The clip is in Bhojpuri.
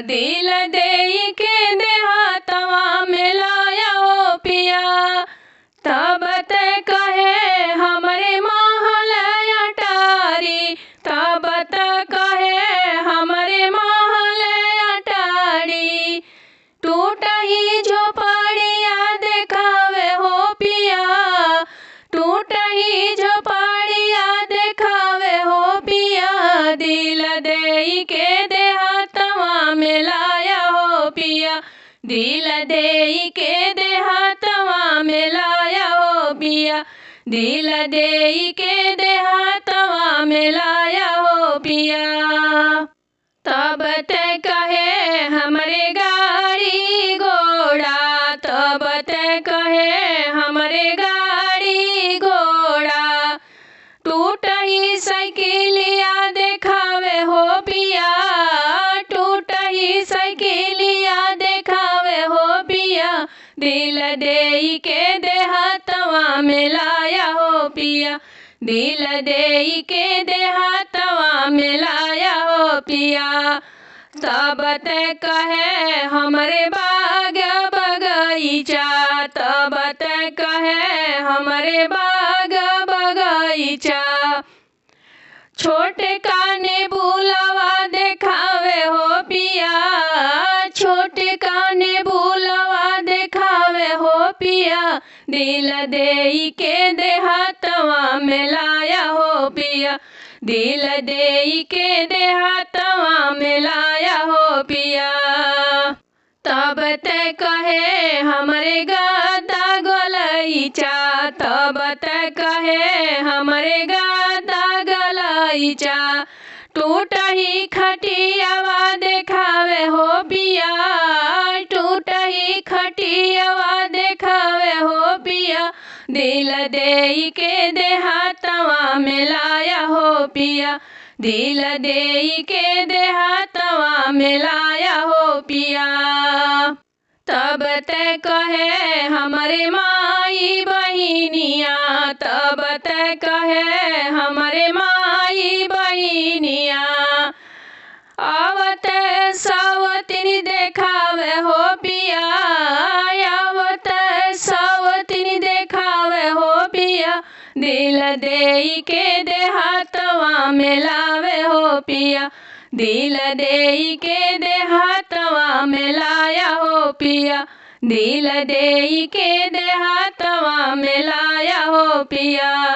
दिल देई के देहातवा में लाया हो पिया। तब ते कहे हमरे महल अटारी, तब ते कहे हमरे महल अटारी। टूटही झोपड़िया देखावे हो पिया, टूटही झोपड़िया देखावे हो पिया। दिल देई के देहातवा में लाया हो पिया, दिल देई के देहातवा में लाया हो पिया, दिल देई के देहातवा में लाया हो पिया। तब ते कहे हमरे गाड़ी घोड़ा, तब ते कहे हमरे गाड़ी घोड़ा। टूटही साइकिलिया देखावे हो पिया, टूटही साइकिलिया देखावे हो पिया। दिल देई के देहातवा में लाया हो पिया, दिल देई के देहातवा में लाया हो पिया। तब ते कहे हमरे बाग बगीचा, तब ते कहे हमरे बाग बगीचा। छोटे काने बुलवा देखावे हो पिया, छोटे काने बुलवा देखावे हो पिया। दिल देई के देहातवा में लाया हो पिया, दिल देई के देहातवा में लाया हो पिया। तब ते कहे हमरे गदा गलईचा, तब ते कहे हमरे गदा गलईचा। टूटही खटियावा देखावे हो पिया, टूटही खटियावा देखावे हो पिया। दिल देई के देहातवा में लाया हो पिया, दिल देई के देहातवा में लाया हो पिया। तब ते कहे हमरे माई बहिनिया, तब ते कहे हमरे माई बहिनिया। आवते सावतिन देखावे हो पिया, आवते सावतिन देखावे हो पिया। दिल देई के देहातवा में लावे हो पिया, दिल देई के देहातवा में लाया हो पिया, दिल देई के देहातवा में लाया हो पिया।